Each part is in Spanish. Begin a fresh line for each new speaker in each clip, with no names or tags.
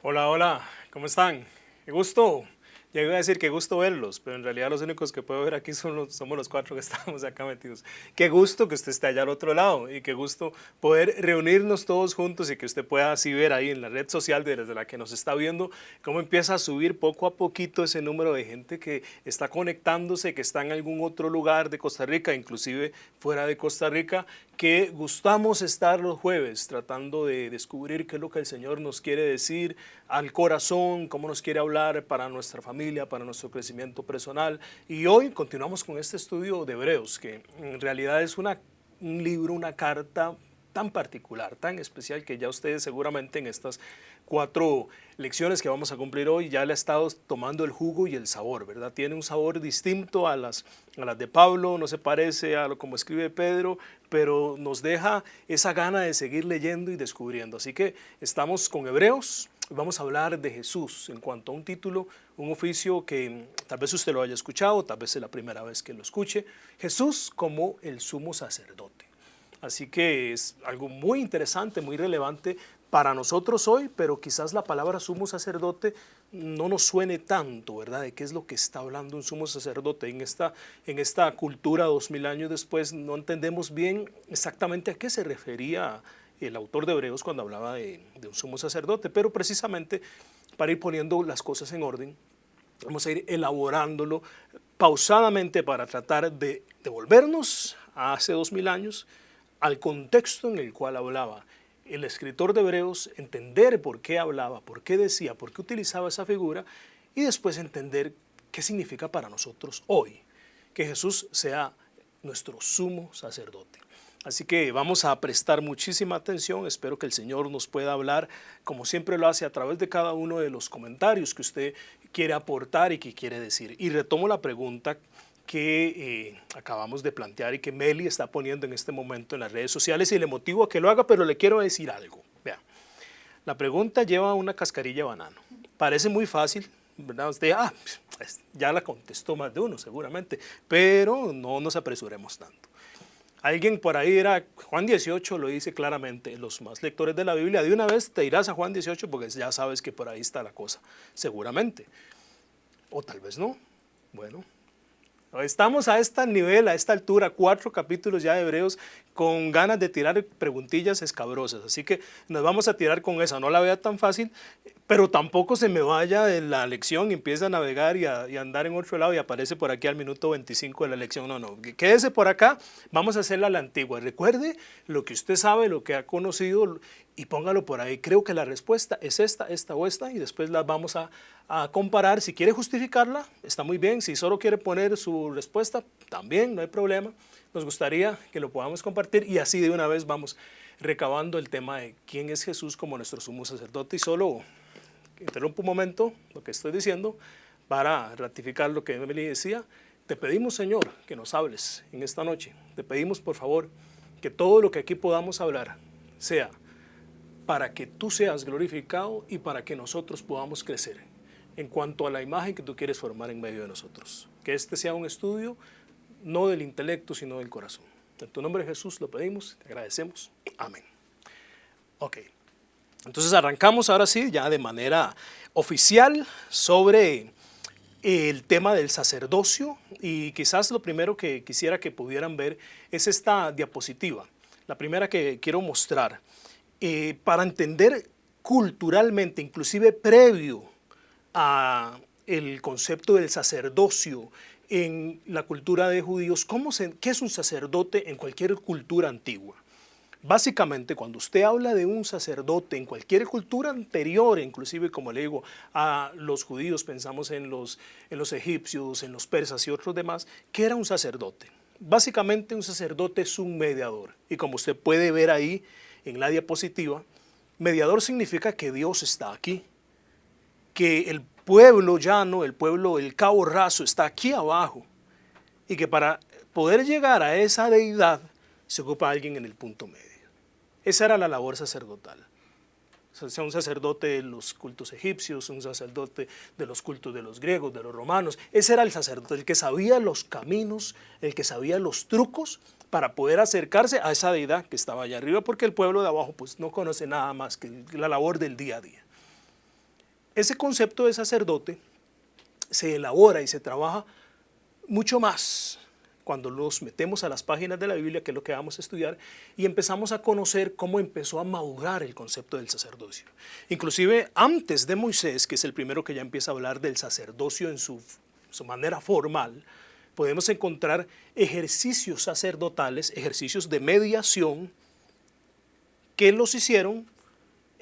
Hola, hola, ¿cómo están? Qué gusto. Ya iba a decir qué gusto verlos, pero en realidad los únicos que puedo ver aquí somos los cuatro que estamos acá metidos. Qué gusto que usted esté allá al otro lado y qué gusto poder reunirnos todos juntos y que usted pueda así ver ahí en la red social desde la que nos está viendo cómo empieza a subir poco a poquito ese número de gente que está conectándose, que está en algún otro lugar de Costa Rica, inclusive fuera de Costa Rica, que gustamos estar los jueves tratando de descubrir qué es lo que el Señor nos quiere decir al corazón, cómo nos quiere hablar para nuestra familia, para nuestro crecimiento personal. Y hoy continuamos con este estudio de Hebreos, que en realidad es un libro, una carta tan particular, tan especial, que ya ustedes seguramente en estas 4 lecciones que vamos a cumplir hoy ya le ha estado tomando el jugo y el sabor, ¿verdad? Tiene un sabor distinto a las de Pablo, no se parece a lo como escribe Pedro, pero nos deja esa gana de seguir leyendo y descubriendo. Así que estamos con Hebreos. Vamos a hablar de Jesús en cuanto a un título, un oficio que tal vez usted lo haya escuchado, tal vez es la primera vez que lo escuche. Jesús como el sumo sacerdote. Así que es algo muy interesante, muy relevante para nosotros hoy, pero quizás la palabra sumo sacerdote no nos suene tanto, ¿verdad? ¿De qué es lo que está hablando un sumo sacerdote? En esta cultura 2000 años después no entendemos bien exactamente a qué se refería el autor de Hebreos cuando hablaba de un sumo sacerdote, pero precisamente para ir poniendo las cosas en orden, vamos a ir elaborándolo pausadamente para tratar de devolvernos a hace 2000 años al contexto en el cual hablaba el escritor de Hebreos, entender por qué hablaba, por qué decía, por qué utilizaba esa figura y después entender qué significa para nosotros hoy que Jesús sea nuestro sumo sacerdote. Así que vamos a prestar muchísima atención, espero que el Señor nos pueda hablar como siempre lo hace a través de cada uno de los comentarios que usted quiere aportar y que quiere decir. Y retomo la pregunta que acabamos de plantear y que Meli está poniendo en este momento en las redes sociales y le motivo a que lo haga, pero le quiero decir algo. Vea, la pregunta lleva una cascarilla de banano. Parece muy fácil, ¿verdad? Usted ya la contestó más de uno seguramente, pero no nos apresuremos tanto. Alguien por ahí era, Juan 18 lo dice claramente, los más lectores de la Biblia, de una vez te irás a Juan 18 porque ya sabes que por ahí está la cosa, seguramente. O tal vez no. Bueno, estamos a este nivel, a esta altura, 4 capítulos ya de Hebreos, con ganas de tirar preguntillas escabrosas. Así que nos vamos a tirar con esa. No la vea tan fácil, pero tampoco se me vaya de la lección y empieza a navegar y andar en otro lado y aparece por aquí al minuto 25 de la lección. No, no, quédese por acá. Vamos a hacerla a la antigua. Recuerde lo que usted sabe, lo que ha conocido y póngalo por ahí. Creo que la respuesta es esta o esta y después las vamos a comparar. Si quiere justificarla, está muy bien. Si solo quiere poner su respuesta, también, no hay problema. Nos gustaría que lo podamos compartir y así de una vez vamos recabando el tema de quién es Jesús como nuestro sumo sacerdote. Y solo interrumpo un momento lo que estoy diciendo para ratificar lo que Emily decía. Te pedimos, Señor, que nos hables en esta noche. Te pedimos, por favor, que todo lo que aquí podamos hablar sea para que tú seas glorificado y para que nosotros podamos crecer en cuanto a la imagen que tú quieres formar en medio de nosotros. Que este sea un estudio no del intelecto, sino del corazón. En tu nombre, Jesús, lo pedimos, te agradecemos. Amén. Ok, entonces arrancamos ahora sí, ya de manera oficial, sobre el tema del sacerdocio y quizás lo primero que quisiera que pudieran ver es esta diapositiva, la primera que quiero mostrar. Para entender culturalmente, inclusive previo a el concepto del sacerdocio en la cultura de judíos, ¿qué es un sacerdote en cualquier cultura antigua? Básicamente, cuando usted habla de un sacerdote en cualquier cultura anterior, inclusive como le digo, a los judíos, pensamos en los egipcios, en los persas y otros demás, ¿qué era un sacerdote? Básicamente un sacerdote es un mediador. Y como usted puede ver ahí en la diapositiva, mediador significa que Dios está aquí, que el pueblo llano, el cabo raso está aquí abajo y que para poder llegar a esa deidad se ocupa alguien en el punto medio. Esa era la labor sacerdotal. O sea, un sacerdote de los cultos egipcios, un sacerdote de los cultos de los griegos, de los romanos. Ese era el sacerdote, el que sabía los caminos, el que sabía los trucos para poder acercarse a esa deidad que estaba allá arriba, porque el pueblo de abajo pues no conoce nada más que la labor del día a día. ese concepto de sacerdote se elabora y se trabaja mucho más cuando nos metemos a las páginas de la Biblia, que es lo que vamos a estudiar, y empezamos a conocer cómo empezó a madurar el concepto del sacerdocio. Inclusive antes de Moisés, que es el primero que ya empieza a hablar del sacerdocio en su manera formal, podemos encontrar ejercicios sacerdotales, ejercicios de mediación, que los hicieron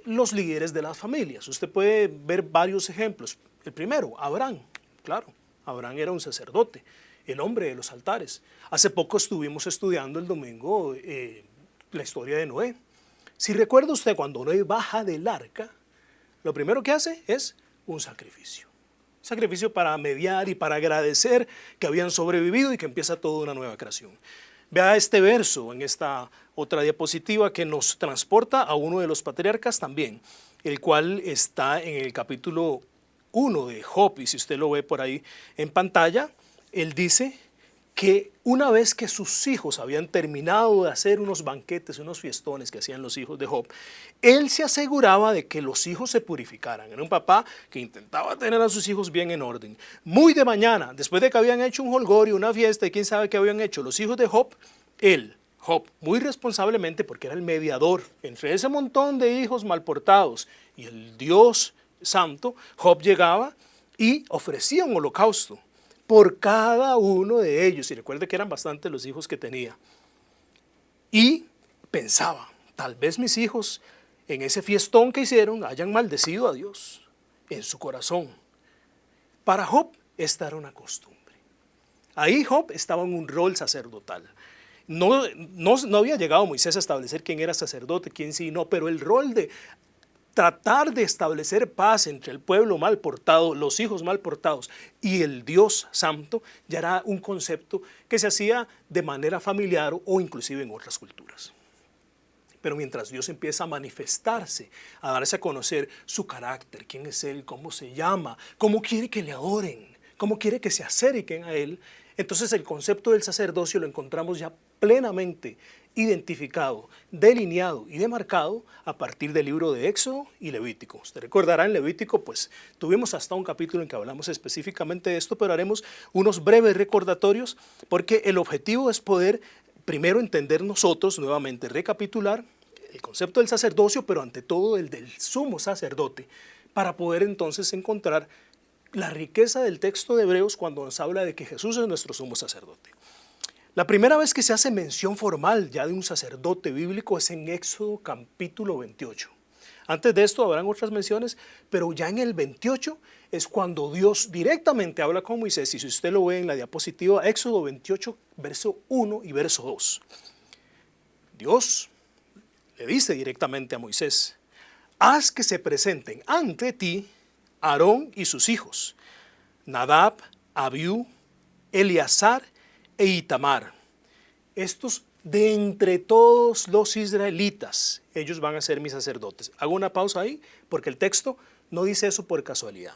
los líderes de las familias. Usted puede ver varios ejemplos. El primero, Abraham. Claro, Abraham era un sacerdote, el hombre de los altares. Hace poco estuvimos estudiando el domingo la historia de Noé. Si recuerda usted, cuando Noé baja del arca, lo primero que hace es un sacrificio. Sacrificio para mediar y para agradecer que habían sobrevivido y que empieza toda una nueva creación. Vea este verso en esta otra diapositiva que nos transporta a uno de los patriarcas también, el cual está en el capítulo 1 de Job, y si usted lo ve por ahí en pantalla, él dice que una vez que sus hijos habían terminado de hacer unos banquetes, unos fiestones que hacían los hijos de Job, él se aseguraba de que los hijos se purificaran. Era un papá que intentaba tener a sus hijos bien en orden. Muy de mañana, después de que habían hecho un holgorio, una fiesta, y quién sabe qué habían hecho los hijos de Job, Job, muy responsablemente, porque era el mediador entre ese montón de hijos mal portados y el Dios santo, Job llegaba y ofrecía un holocausto por cada uno de ellos, y recuerde que eran bastantes los hijos que tenía, y pensaba, tal vez mis hijos en ese fiestón que hicieron hayan maldecido a Dios en su corazón. Para Job esta era una costumbre. Ahí Job estaba en un rol sacerdotal. No había llegado Moisés a establecer quién era sacerdote, quién sí, no, pero el rol de tratar de establecer paz entre el pueblo mal portado, los hijos mal portados y el Dios santo, ya era un concepto que se hacía de manera familiar o inclusive en otras culturas. Pero mientras Dios empieza a manifestarse, a darse a conocer su carácter, quién es Él, cómo se llama, cómo quiere que le adoren, cómo quiere que se acerquen a Él, entonces el concepto del sacerdocio lo encontramos ya plenamente identificado, delineado y demarcado a partir del libro de Éxodo y Levítico. Usted recordará, en Levítico pues tuvimos hasta un capítulo en que hablamos específicamente de esto, pero haremos unos breves recordatorios porque el objetivo es poder primero entender nosotros, nuevamente recapitular el concepto del sacerdocio, pero ante todo el del sumo sacerdote, para poder entonces encontrar la riqueza del texto de Hebreos cuando nos habla de que Jesús es nuestro sumo sacerdote. La primera vez que se hace mención formal ya de un sacerdote bíblico es en Éxodo capítulo 28. Antes de esto habrán otras menciones, pero ya en el 28 es cuando Dios directamente habla con Moisés, y si usted lo ve en la diapositiva, Éxodo 28, verso 1 y verso 2. Dios le dice directamente a Moisés: haz que se presenten ante ti Aarón y sus hijos, Nadab, Abiú, Eleazar e Itamar. Estos de entre todos los israelitas, ellos van a ser mis sacerdotes. Hago una pausa ahí porque el texto no dice eso por casualidad.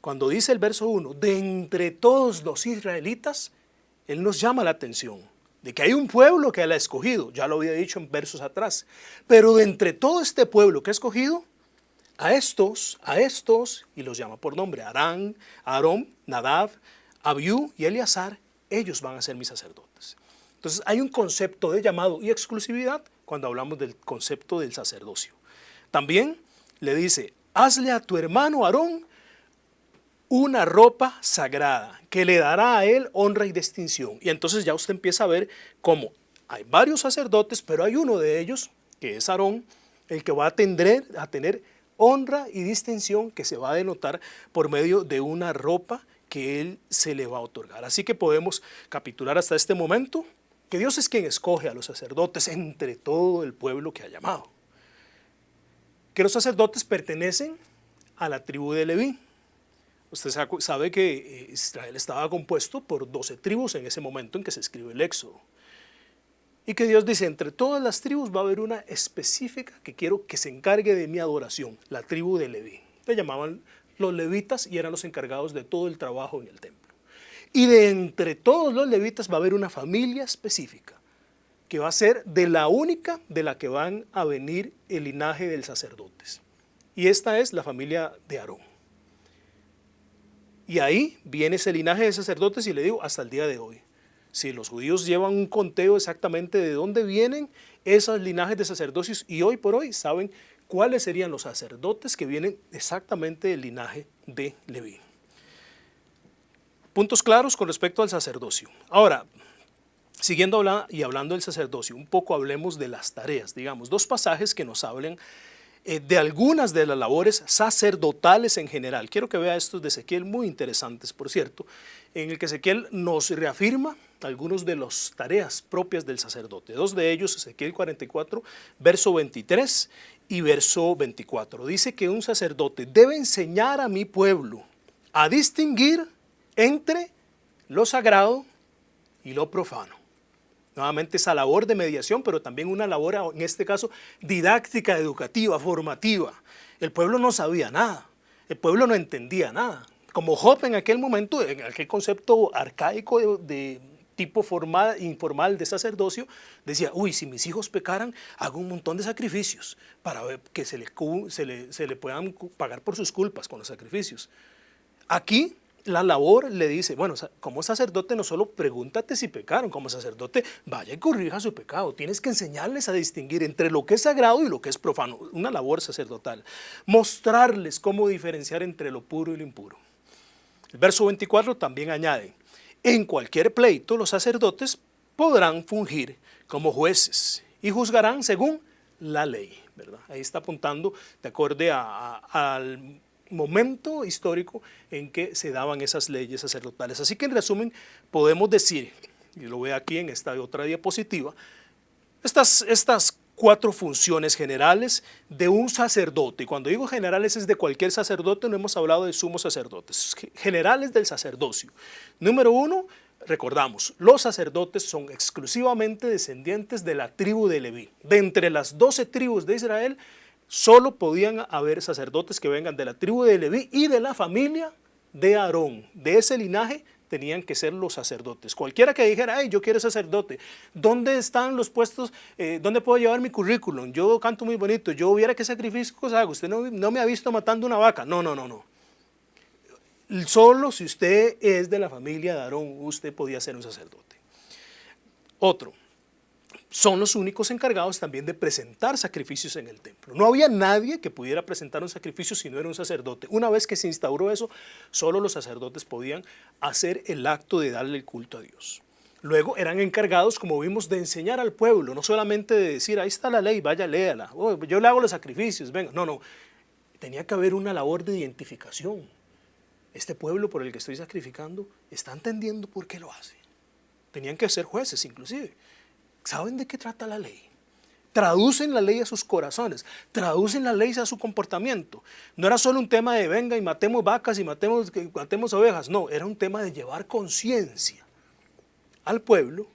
Cuando dice el verso 1, de entre todos los israelitas, él nos llama la atención de que hay un pueblo que él ha escogido, ya lo había dicho en versos atrás, pero de entre todo este pueblo que ha escogido, a estos, y los llama por nombre, Aarón, Nadab, Abiú y Eleazar, ellos van a ser mis sacerdotes. Entonces hay un concepto de llamado y exclusividad cuando hablamos del concepto del sacerdocio. También le dice: hazle a tu hermano Aarón una ropa sagrada que le dará a él honra y distinción. Y entonces ya usted empieza a ver cómo hay varios sacerdotes, pero hay uno de ellos, que es Aarón, el que va a tener honra y distinción que se va a denotar por medio de una ropa que él se le va a otorgar. Así que podemos capitular hasta este momento que Dios es quien escoge a los sacerdotes entre todo el pueblo que ha llamado. Que los sacerdotes pertenecen a la tribu de Leví. Usted sabe que Israel estaba compuesto por 12 tribus en ese momento en que se escribe el Éxodo. Y que Dios dice: entre todas las tribus va a haber una específica que quiero que se encargue de mi adoración, la tribu de Leví. Le llamaban los levitas y eran los encargados de todo el trabajo en el templo. Y de entre todos los levitas va a haber una familia específica que va a ser de la única de la que van a venir el linaje de los sacerdotes. Y esta es la familia de Aarón. Y ahí viene ese linaje de sacerdotes y le digo, hasta el día de hoy. Si los judíos llevan un conteo exactamente de dónde vienen esos linajes de sacerdocios y hoy por hoy saben cuáles serían los sacerdotes que vienen exactamente del linaje de Leví. Puntos claros con respecto al sacerdocio. Ahora, siguiendo hablando del sacerdocio, un poco hablemos de las tareas, digamos, dos pasajes que nos hablan de algunas de las labores sacerdotales en general. Quiero que vea estos de Ezequiel, muy interesantes, por cierto, en el que Ezequiel nos reafirma algunas de las tareas propias del sacerdote. Dos de ellos, Ezequiel 44, verso 23 y verso 24. Dice que un sacerdote debe enseñar a mi pueblo a distinguir entre lo sagrado y lo profano. Nuevamente esa labor de mediación, pero también una labor, en este caso, didáctica, educativa, formativa. El pueblo no sabía nada, el pueblo no entendía nada. Como Job en aquel momento, en aquel concepto arcaico de tipo informal de sacerdocio, decía, uy, si mis hijos pecaran, hago un montón de sacrificios para que se le puedan pagar por sus culpas con los sacrificios. Aquí la labor le dice, bueno, como sacerdote no solo pregúntate si pecaron, como sacerdote vaya y corrija su pecado, tienes que enseñarles a distinguir entre lo que es sagrado y lo que es profano, una labor sacerdotal, mostrarles cómo diferenciar entre lo puro y lo impuro. El verso 24 también añade, en cualquier pleito los sacerdotes podrán fungir como jueces y juzgarán según la ley, ¿verdad? Ahí está apuntando de acuerdo al momento histórico en que se daban esas leyes sacerdotales. Así que en resumen podemos decir, y lo ve aquí en esta otra diapositiva, estas cuatro funciones generales de un sacerdote. Y cuando digo generales es de cualquier sacerdote, no hemos hablado de sumos sacerdotes, generales del sacerdocio. Número uno, recordamos, los sacerdotes son exclusivamente descendientes de la tribu de Leví. De entre las 12 tribus de Israel, solo podían haber sacerdotes que vengan de la tribu de Leví y de la familia de Aarón. De ese linaje tenían que ser los sacerdotes. Cualquiera que dijera, hey, yo quiero sacerdote, ¿dónde están los puestos? ¿Dónde puedo llevar mi currículum? Yo canto muy bonito, yo viera qué sacrificios hago. Usted no me ha visto matando una vaca. No. Solo si usted es de la familia de Aarón, usted podía ser un sacerdote. Otro. Son los únicos encargados también de presentar sacrificios en el templo. No había nadie que pudiera presentar un sacrificio si no era un sacerdote. Una vez que se instauró eso, solo los sacerdotes podían hacer el acto de darle el culto a Dios. Luego eran encargados, como vimos, de enseñar al pueblo, no solamente de decir, ahí está la ley, vaya, léala, oh, yo le hago los sacrificios, venga. No, tenía que haber una labor de identificación. Este pueblo por el que estoy sacrificando está entendiendo por qué lo hace. Tenían que ser jueces inclusive. ¿Saben de qué trata la ley? Traducen la ley a sus corazones, traducen la ley a su comportamiento. No era solo un tema de venga y matemos vacas y matemos ovejas, no, era un tema de llevar conciencia al pueblo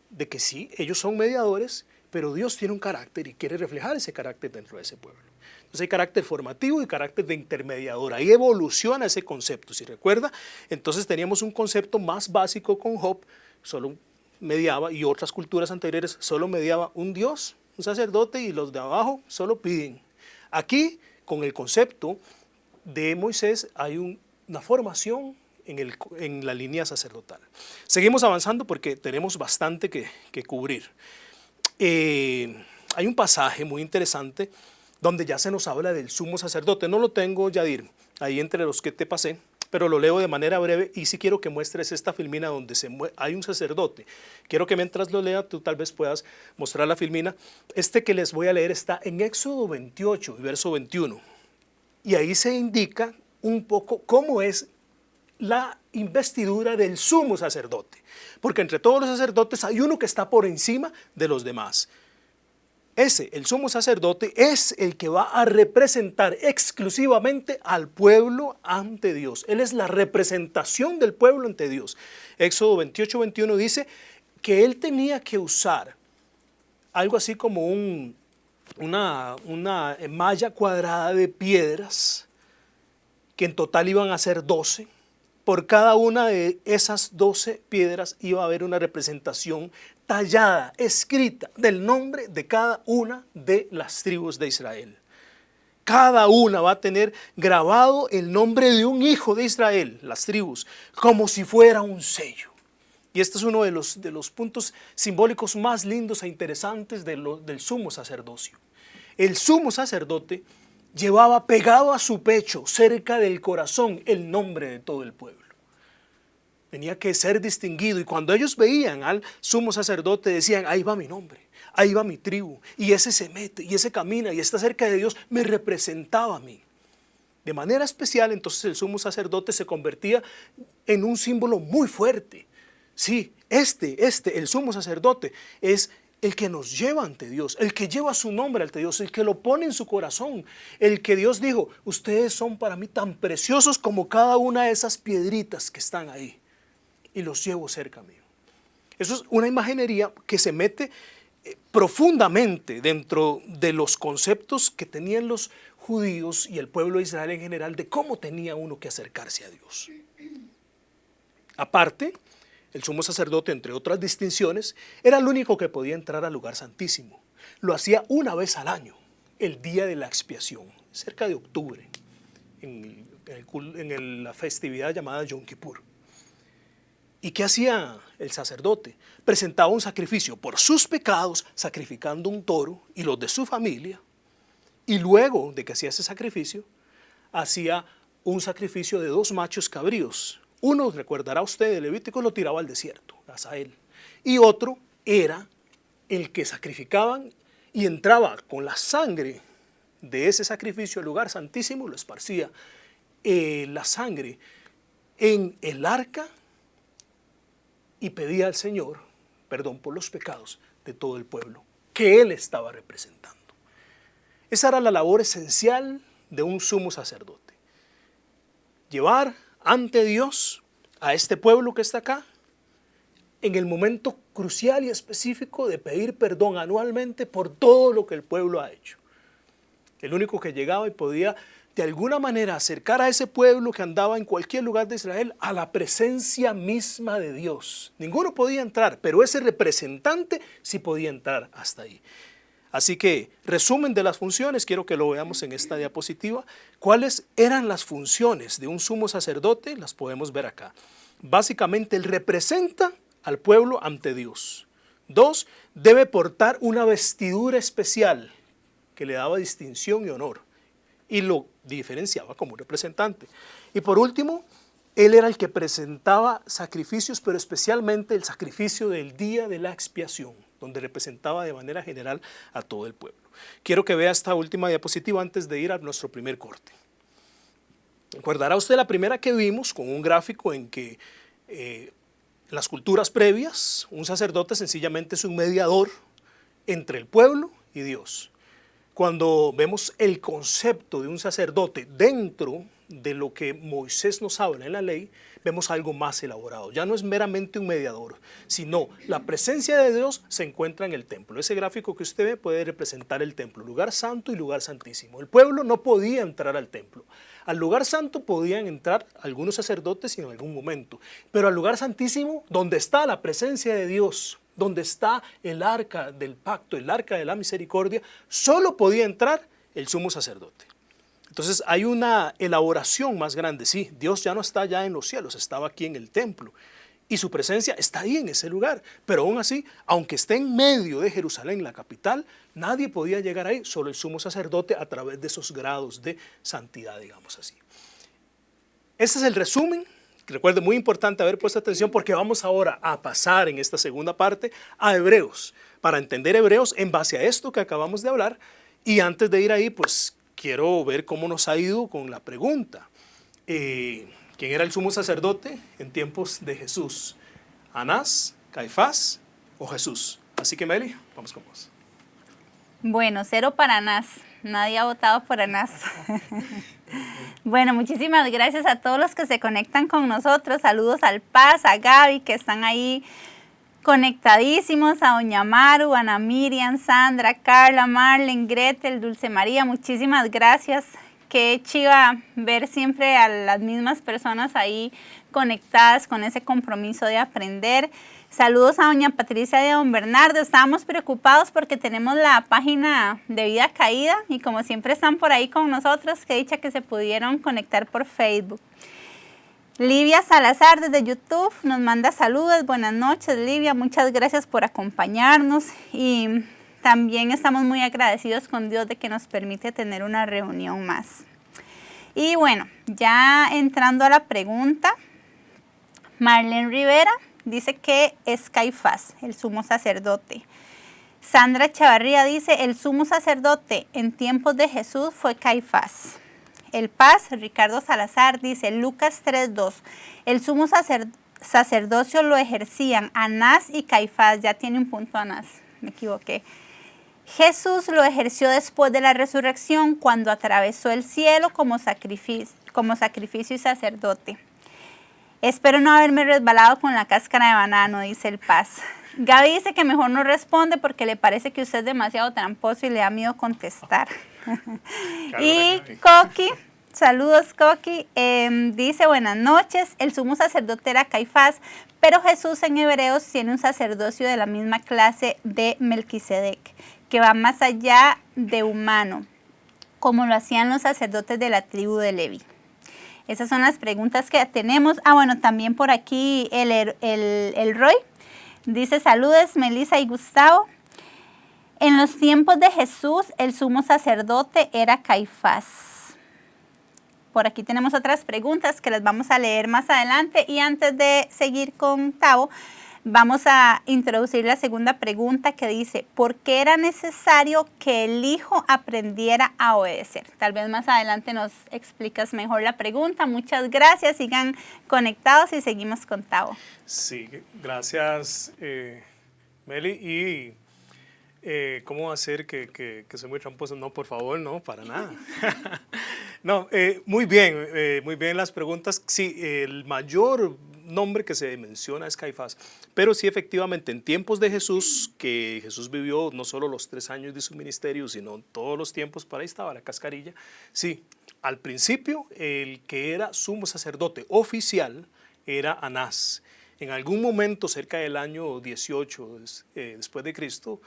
de que sí, ellos son mediadores, pero Dios tiene un carácter y quiere reflejar ese carácter dentro de ese pueblo. Entonces hay carácter formativo y carácter de intermediador, ahí evoluciona ese concepto, si recuerda, entonces teníamos un concepto más básico con Job, solo mediaba, y otras culturas anteriores solo mediaba un Dios, un sacerdote, y los de abajo solo piden. Aquí, con el concepto de Moisés, hay una formación en la línea sacerdotal. Seguimos avanzando porque tenemos bastante que cubrir. Hay un pasaje muy interesante donde ya se nos habla del sumo sacerdote. No lo tengo, Yadir, ahí entre los que te pasé, pero lo leo de manera breve y sí quiero que muestres esta filmina donde hay un sacerdote. Quiero que mientras lo lea tú tal vez puedas mostrar la filmina. Este que les voy a leer está en Éxodo 28, verso 21. Y ahí se indica un poco cómo es la investidura del sumo sacerdote. Porque entre todos los sacerdotes hay uno que está por encima de los demás. El sumo sacerdote, es el que va a representar exclusivamente al pueblo ante Dios. Él es la representación del pueblo ante Dios. Éxodo 28, 21 dice que él tenía que usar algo así como una malla cuadrada de piedras, que en total iban a ser 12. Por cada una de esas 12 piedras iba a haber una representación tallada, escrita, del nombre de cada una de las tribus de Israel. cada una va a tener grabado el nombre de un hijo de Israel, las tribus, como si fuera un sello. Y este es uno de los puntos simbólicos más lindos e interesantes del sumo sacerdocio. El sumo sacerdote llevaba pegado a su pecho, cerca del corazón, el nombre de todo el pueblo. Tenía que ser distinguido, y cuando ellos veían al sumo sacerdote decían, ahí va mi nombre, ahí va mi tribu, y ese se mete, y ese camina, y está cerca de Dios, me representaba a mí. De manera especial, entonces el sumo sacerdote se convertía en un símbolo muy fuerte. Sí, el sumo sacerdote es el que nos lleva ante Dios, el que lleva su nombre ante Dios, el que lo pone en su corazón, el que Dios dijo, ustedes son para mí tan preciosos como cada una de esas piedritas que están ahí, y los llevo cerca mío. Eso es una imaginería que se mete profundamente dentro de los conceptos que tenían los judíos y el pueblo de Israel en general de cómo tenía uno que acercarse a Dios. Aparte, el sumo sacerdote, entre otras distinciones, era el único que podía entrar al lugar santísimo. Lo hacía una vez al año, el día de la expiación, cerca de octubre, en la festividad llamada Yom Kippur. ¿Y qué hacía el sacerdote? Presentaba un sacrificio por sus pecados, sacrificando un toro y los de su familia, y luego de que hacía ese sacrificio, hacía un sacrificio de 2 machos cabríos. Uno, recordará usted, de Levítico, lo tiraba al desierto, a Azael, y otro era el que sacrificaban y entraba con la sangre de ese sacrificio al lugar santísimo, lo esparcía la sangre en el arca y pedía al Señor perdón por los pecados de todo el pueblo que él estaba representando. Esa era la labor esencial de un sumo sacerdote. Llevar ante Dios a este pueblo que está acá en el momento crucial y específico de pedir perdón anualmente por todo lo que el pueblo ha hecho. El único que llegaba y podía de alguna manera acercar a ese pueblo que andaba en cualquier lugar de Israel a la presencia misma de Dios. Ninguno podía entrar, pero ese representante sí podía entrar hasta ahí. Así que, resumen de las funciones, quiero que lo veamos en esta diapositiva. ¿Cuáles eran las funciones de un sumo sacerdote? Las podemos ver acá. Básicamente, él representa al pueblo ante Dios. 2, debe portar una vestidura especial que le daba distinción y honor y lo diferenciaba como un representante. Y por último, él era el que presentaba sacrificios, pero especialmente el sacrificio del día de la expiación, donde representaba de manera general a todo el pueblo. Quiero que vea esta última diapositiva antes de ir a nuestro primer corte. Recordará usted la primera que vimos con un gráfico en que en las culturas previas, un sacerdote sencillamente es un mediador entre el pueblo y Dios. Cuando vemos el concepto de un sacerdote dentro de lo que Moisés nos habla en la ley, vemos algo más elaborado. Ya no es meramente un mediador, sino la presencia de Dios se encuentra en el templo. Ese gráfico que usted ve puede representar el templo, lugar santo y lugar santísimo. El pueblo no podía entrar al templo. Al lugar santo podían entrar algunos sacerdotes en algún momento, pero al lugar santísimo, donde está la presencia de Dios, donde está el arca del pacto, el arca de la misericordia, solo podía entrar el sumo sacerdote. Entonces hay una elaboración más grande. Sí, Dios ya no está allá en los cielos, estaba aquí en el templo y su presencia está ahí en ese lugar, pero aún así, aunque esté en medio de Jerusalén, la capital, nadie podía llegar ahí, solo el sumo sacerdote a través de esos grados de santidad, digamos así. Ese es el resumen. Recuerde, muy importante haber puesto atención porque vamos ahora a pasar en esta segunda parte a Hebreos, para entender Hebreos en base a esto que acabamos de hablar. Y antes de ir ahí, pues quiero ver cómo nos ha ido con la pregunta. ¿Quién era el sumo sacerdote en tiempos de Jesús? ¿Anás, Caifás o Jesús? Así que Meli, vamos con vos.
Bueno, 0 para Anás. Nadie ha votado por Anás. Bueno, muchísimas gracias a todos los que se conectan con nosotros. Saludos al Paz, a Gaby, que están ahí conectadísimos, a Doña Maru, Ana Miriam, Sandra, Carla, Marlen, Gretel, Dulce María. Muchísimas gracias. qué chiva ver siempre a las mismas personas ahí conectadas con ese compromiso de aprender. Saludos a doña Patricia y a don Bernardo. Estábamos preocupados porque tenemos la página de Vida Caída y como siempre están por ahí con nosotros, qué dicha que se pudieron conectar por Facebook. Livia Salazar desde YouTube nos manda saludos. Buenas noches, Livia. Muchas gracias por acompañarnos y también estamos muy agradecidos con Dios de que nos permite tener una reunión más. Y bueno, ya entrando a la pregunta, Marlene Rivera dice que es Caifás, el sumo sacerdote. Sandra Chavarría dice, el sumo sacerdote en tiempos de Jesús fue Caifás. El Paz, Ricardo Salazar, dice, Lucas 3:2, el sumo sacerdocio lo ejercían Anás y Caifás. Ya tiene un punto Anás, me equivoqué. Jesús lo ejerció después de la resurrección cuando atravesó el cielo como sacrificio y sacerdote. Espero no haberme resbalado con la cáscara de banano, dice el Paz. Gaby dice que mejor no responde porque le parece que usted es demasiado tramposo y le da miedo contestar. Y Coqui, saludos Coqui, dice buenas noches, el sumo sacerdote era Caifás, pero Jesús en Hebreos tiene un sacerdocio de la misma clase de Melquisedec, que va más allá de humano, como lo hacían los sacerdotes de la tribu de Leví. Esas son las preguntas que tenemos. Bueno, también por aquí el Roy dice saludos Melissa y Gustavo. En los tiempos de Jesús el sumo sacerdote era Caifás. Por aquí tenemos otras preguntas que las vamos a leer más adelante y antes de seguir con Tavo, vamos a introducir la segunda pregunta que dice, ¿por qué era necesario que el Hijo aprendiera a obedecer? Tal vez más adelante nos explicas mejor la pregunta. Muchas gracias, sigan conectados y seguimos con Tavo.
Sí, gracias Meli. Y ¿cómo hacer que soy muy tramposo? No, por favor, no, para nada. No, muy bien las preguntas. Sí, el mayor nombre que se menciona es Caifás, pero sí efectivamente en tiempos de Jesús, que Jesús vivió no solo los 3 años de su ministerio, sino todos los tiempos, por ahí estaba la cascarilla, sí, al principio el que era sumo sacerdote oficial era Anás. En algún momento cerca del año 18 después de Cristo,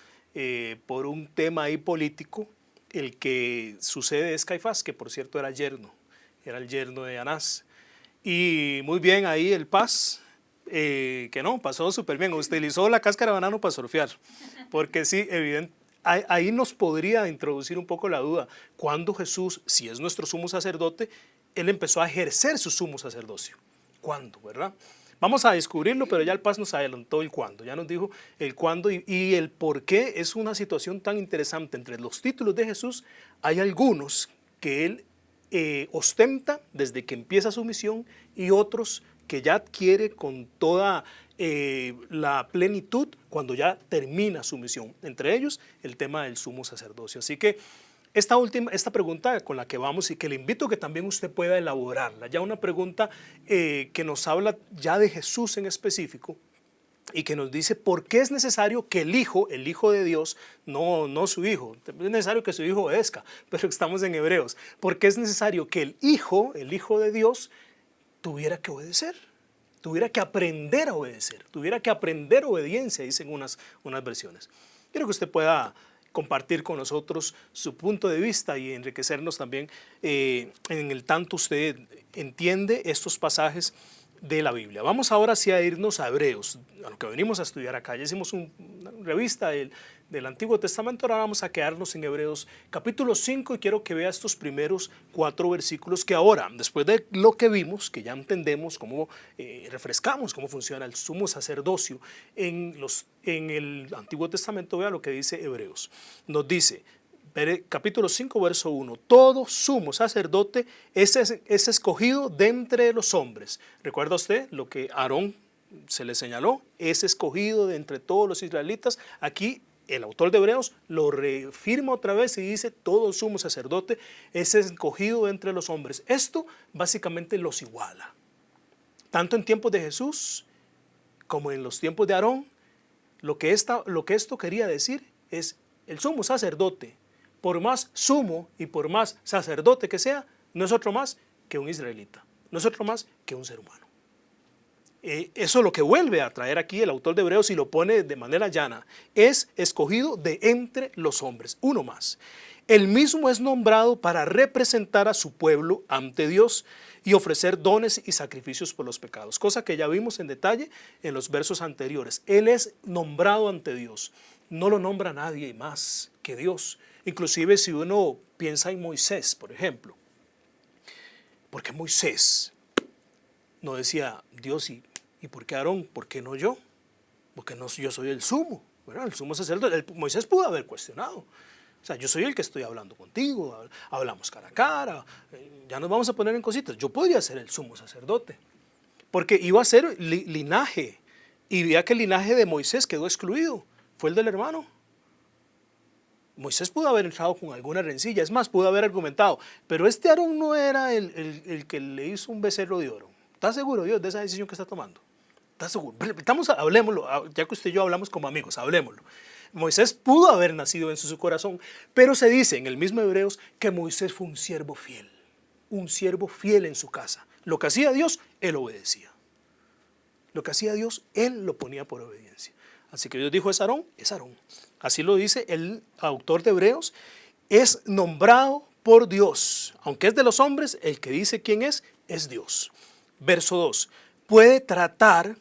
por un tema ahí político, el que sucede es Caifás, que por cierto era el yerno de Anás. Y muy bien ahí el Paz, que no, pasó súper bien, utilizó la cáscara de banano para surfear, porque sí, evidente, ahí nos podría introducir un poco la duda, cuando Jesús, si es nuestro sumo sacerdote, Él empezó a ejercer su sumo sacerdocio. ¿Cuándo, verdad? Vamos a descubrirlo, pero ya el Paz nos adelantó el cuándo, ya nos dijo el cuándo y el por qué. Es una situación tan interesante. Entre los títulos de Jesús hay algunos que Él ostenta desde que empieza su misión y otros que ya adquiere con toda la plenitud cuando ya termina su misión. Entre ellos, el tema del sumo sacerdocio. Así que esta pregunta con la que vamos y que le invito a que también usted pueda elaborarla, ya una pregunta que nos habla ya de Jesús en específico, y que nos dice por qué es necesario que el Hijo de Dios, no su Hijo, es necesario que su Hijo obedezca, pero estamos en Hebreos, por qué es necesario que el Hijo de Dios tuviera que obedecer, tuviera que aprender a obedecer, tuviera que aprender obediencia, dicen unas versiones. Quiero que usted pueda compartir con nosotros su punto de vista y enriquecernos también en el tanto usted entiende estos pasajes de la Biblia. Vamos ahora sí a irnos a Hebreos, a lo que venimos a estudiar acá. Ya hicimos una revista del Antiguo Testamento, ahora vamos a quedarnos en Hebreos capítulo 5 y quiero que vea estos primeros 4 versículos que ahora, después de lo que vimos, que ya entendemos cómo refrescamos cómo funciona el sumo sacerdocio en el Antiguo Testamento, vea lo que dice Hebreos. Nos dice, capítulo 5, verso 1, todo sumo sacerdote es escogido de entre los hombres. ¿Recuerda usted lo que Aarón se le señaló? Es escogido de entre todos los israelitas. Aquí el autor de Hebreos lo reafirma otra vez y dice, todo sumo sacerdote es escogido de entre los hombres. Esto básicamente los iguala. Tanto en tiempos de Jesús como en los tiempos de Aarón, lo que esto quería decir es el sumo sacerdote, por más sumo y por más sacerdote que sea, no es otro más que un israelita, no es otro más que un ser humano. Eso es lo que vuelve a traer aquí el autor de Hebreos y lo pone de manera llana. Es escogido de entre los hombres, uno más. Él mismo es nombrado para representar a su pueblo ante Dios y ofrecer dones y sacrificios por los pecados, cosa que ya vimos en detalle en los versos anteriores. Él es nombrado ante Dios, no lo nombra nadie más que Dios. Inclusive si uno piensa en Moisés, por ejemplo, ¿por qué Moisés no decía Dios y por qué Aarón? ¿Por qué no yo? Porque no, yo soy el sumo, ¿verdad? El sumo sacerdote. Moisés pudo haber cuestionado. O sea, yo soy el que estoy hablando contigo, hablamos cara a cara, ya nos vamos a poner en cositas. Yo podría ser el sumo sacerdote, porque iba a ser linaje, y vea que el linaje de Moisés quedó excluido, fue el del hermano. Moisés pudo haber entrado con alguna rencilla, es más, pudo haber argumentado, pero este Aarón no era el que le hizo un becerro de oro. ¿Está seguro Dios de esa decisión que está tomando? ¿Está seguro? Hablemoslo, ya que usted y yo hablamos como amigos, hablemoslo. Moisés pudo haber nacido en su corazón, pero se dice en el mismo Hebreos que Moisés fue un siervo fiel en su casa. Lo que hacía Dios, él obedecía. Lo que hacía Dios, él lo ponía por obediencia. Así que Dios dijo, es Aarón, es Aarón. Así lo dice el autor de Hebreos, es nombrado por Dios. Aunque es de los hombres, el que dice quién es Dios. Verso 2, puede tratar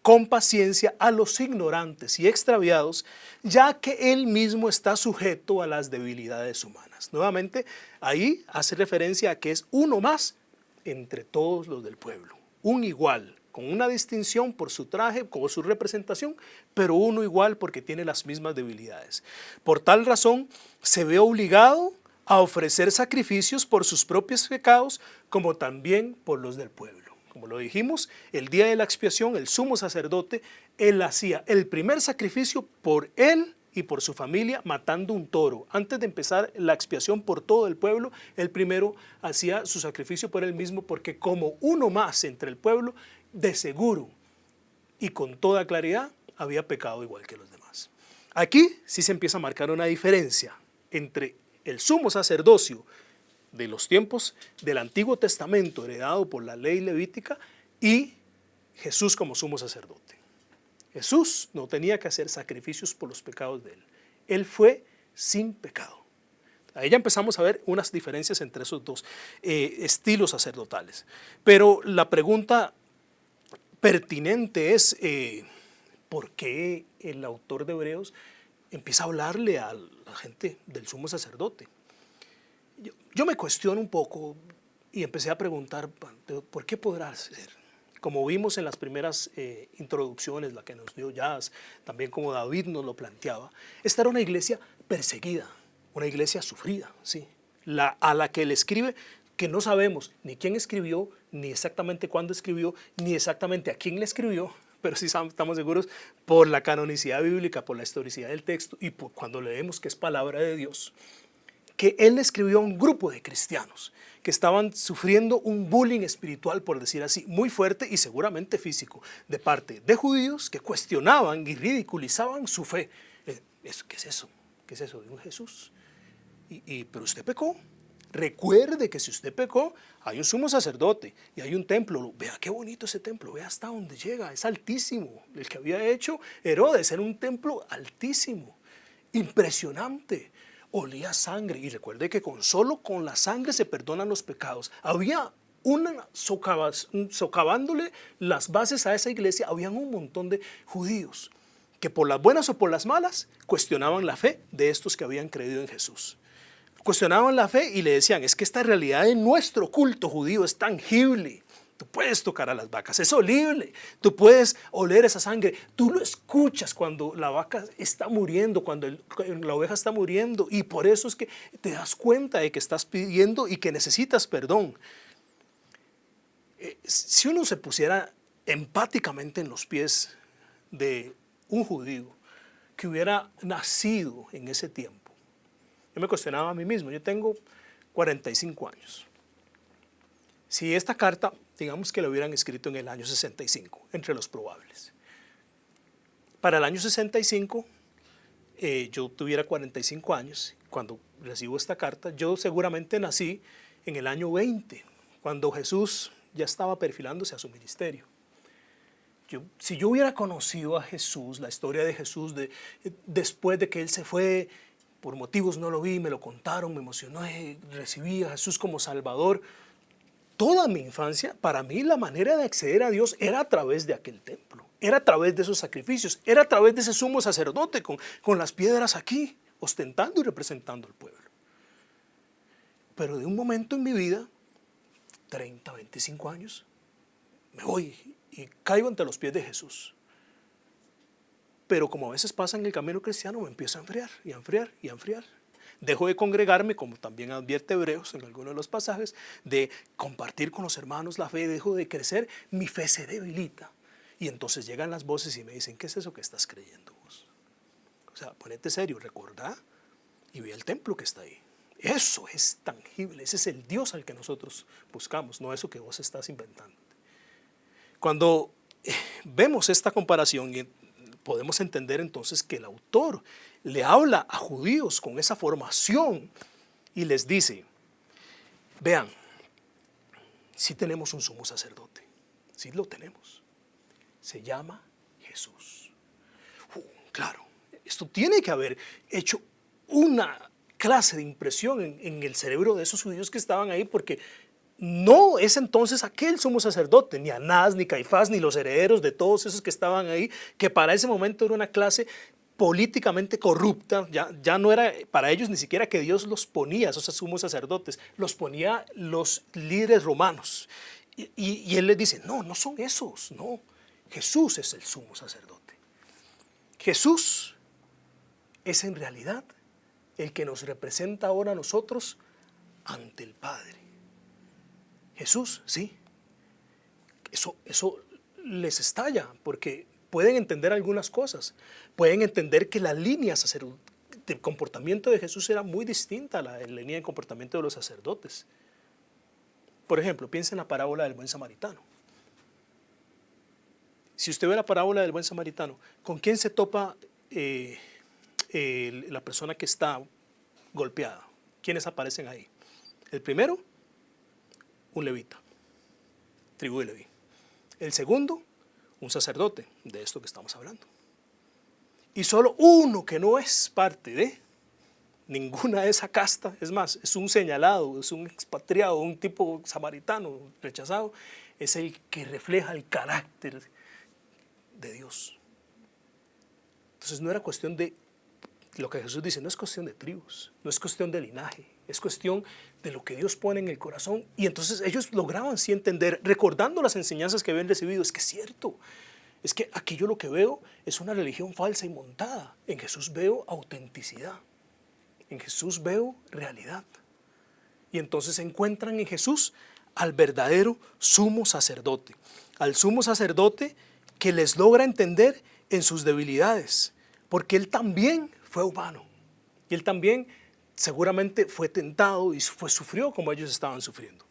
con paciencia a los ignorantes y extraviados, ya que él mismo está sujeto a las debilidades humanas. Nuevamente, ahí hace referencia a que es uno más entre todos los del pueblo, un igual, con una distinción por su traje, por su representación, pero uno igual porque tiene las mismas debilidades. Por tal razón, se ve obligado a ofrecer sacrificios por sus propios pecados, como también por los del pueblo. Como lo dijimos, el día de la expiación, el sumo sacerdote, él hacía el primer sacrificio por él y por su familia, matando un toro. Antes de empezar la expiación por todo el pueblo, él primero hacía su sacrificio por él mismo, porque como uno más entre el pueblo, de seguro y con toda claridad, había pecado igual que los demás. Aquí sí se empieza a marcar una diferencia entre el sumo sacerdocio de los tiempos del Antiguo Testamento heredado por la ley levítica y Jesús como sumo sacerdote. Jesús no tenía que hacer sacrificios por los pecados de él. Él fue sin pecado. Ahí ya empezamos a ver unas diferencias entre esos dos estilos sacerdotales. Pero la pregunta pertinente es ¿por qué el autor de Hebreos empieza a hablarle a la gente del sumo sacerdote? Yo me cuestiono un poco y empecé a preguntar, ¿por qué podrá ser? Como vimos en las primeras introducciones, la que nos dio Jazz, también como David nos lo planteaba, esta era una iglesia perseguida, una iglesia sufrida, ¿sí? A la que él escribe, que no sabemos ni quién escribió, ni exactamente cuándo escribió, ni exactamente a quién le escribió, pero sí estamos seguros por la canonicidad bíblica, por la historicidad del texto y por cuando leemos que es palabra de Dios, que él escribió a un grupo de cristianos que estaban sufriendo un bullying espiritual, por decir así, muy fuerte y seguramente físico, de parte de judíos que cuestionaban y ridiculizaban su fe. ¿Qué es eso? ¿Qué es eso de un Jesús? Pero usted pecó. Recuerde que si usted pecó, hay un sumo sacerdote y hay un templo. Vea qué bonito ese templo, vea hasta dónde llega, es altísimo. El que había hecho Herodes era un templo altísimo, impresionante. Olía sangre y recuerde que solo con la sangre se perdonan los pecados. Había socavándole las bases a esa iglesia, habían un montón de judíos que por las buenas o por las malas cuestionaban la fe de estos que habían creído en Jesús. Cuestionaban la fe y le decían, es que esta realidad de nuestro culto judío es tangible. Tú puedes tocar a las vacas, es olible. Tú puedes oler esa sangre. Tú lo escuchas cuando la vaca está muriendo, cuando la oveja está muriendo. Y por eso es que te das cuenta de que estás pidiendo y que necesitas perdón. Si uno se pusiera empáticamente en los pies de un judío que hubiera nacido en ese tiempo, yo me cuestionaba a mí mismo, yo tengo 45 años. Si esta carta, digamos que la hubieran escrito en el año 65, entre los probables. Para el año 65, yo tuviera 45 años, cuando recibo esta carta, yo seguramente nací en el año 20, cuando Jesús ya estaba perfilándose a su ministerio. Si yo hubiera conocido a Jesús, la historia de Jesús, después de que Él se fue, por motivos no lo vi, me lo contaron, me emocioné, recibí a Jesús como Salvador. Toda mi infancia, para mí la manera de acceder a Dios era a través de aquel templo, era a través de esos sacrificios, era a través de ese sumo sacerdote con las piedras aquí, ostentando y representando al pueblo. Pero de un momento en mi vida, 30, 25 años, me voy y caigo ante los pies de Jesús. Pero como a veces pasa en el camino cristiano, me empiezo a enfriar y a enfriar y a enfriar. Dejo de congregarme, como también advierte Hebreos en algunos de los pasajes, de compartir con los hermanos la fe, dejo de crecer, mi fe se debilita. Y entonces llegan las voces y me dicen, ¿qué es eso que estás creyendo vos? O sea, ponete serio, recordá y ve el templo que está ahí. Eso es tangible, ese es el Dios al que nosotros buscamos, no eso que vos estás inventando. Cuando vemos esta comparación, podemos entender entonces que el autor le habla a judíos con esa formación y les dice, vean, sí tenemos un sumo sacerdote, sí lo tenemos, se llama Jesús. Claro, esto tiene que haber hecho una clase de impresión en el cerebro de esos judíos que estaban ahí, porque no es entonces aquel sumo sacerdote, ni Anás, ni Caifás, ni los herederos de todos esos que estaban ahí, que para ese momento era una clase políticamente corrupta. Ya no era para ellos ni siquiera que Dios los ponía, esos sumos sacerdotes, los ponía los líderes romanos. Y él les dice, no son esos, no, Jesús es el sumo sacerdote. Jesús es en realidad el que nos representa ahora a nosotros ante el Padre. Jesús, sí, eso les estalla, porque pueden entender algunas cosas, pueden entender que la línea de comportamiento de Jesús era muy distinta a la línea de comportamiento de los sacerdotes. Por ejemplo, piensa en la parábola del buen samaritano. Si usted ve la parábola del buen samaritano, ¿con quién se topa la persona que está golpeada? ¿Quiénes aparecen ahí? El primero, un levita, tribu de Leví. El segundo, un sacerdote, de esto que estamos hablando. Y solo uno que no es parte de ninguna de esa casta, es más, es un señalado, es un expatriado, un tipo samaritano rechazado, es el que refleja el carácter de Dios. Entonces no era cuestión de, lo que Jesús dice, no es cuestión de tribus, no es cuestión de linaje, es cuestión de lo que Dios pone en el corazón. Y entonces ellos lograban sí entender, recordando las enseñanzas que habían recibido, es que es cierto, es que aquí yo lo que veo es una religión falsa y montada. En Jesús veo autenticidad, en Jesús veo realidad. Y entonces encuentran en Jesús al verdadero sumo sacerdote, al sumo sacerdote que les logra entender en sus debilidades, porque Él también fue humano y Él también seguramente fue tentado y sufrió como ellos estaban sufriendo.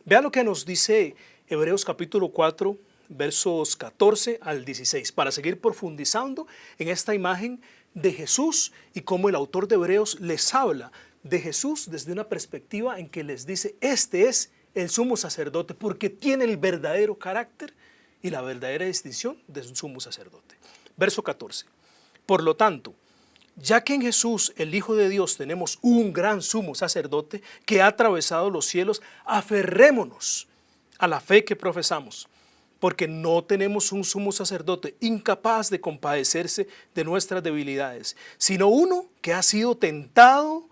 Vean lo que nos dice Hebreos capítulo 4, versos 14 al 16, para seguir profundizando en esta imagen de Jesús y cómo el autor de Hebreos les habla de Jesús desde una perspectiva en que les dice, este es el sumo sacerdote porque tiene el verdadero carácter y la verdadera distinción de un sumo sacerdote. Verso 14, por lo tanto, ya que en Jesús, el Hijo de Dios, tenemos un gran sumo sacerdote que ha atravesado los cielos, aferrémonos a la fe que profesamos, porque no tenemos un sumo sacerdote incapaz de compadecerse de nuestras debilidades, sino uno que ha sido tentado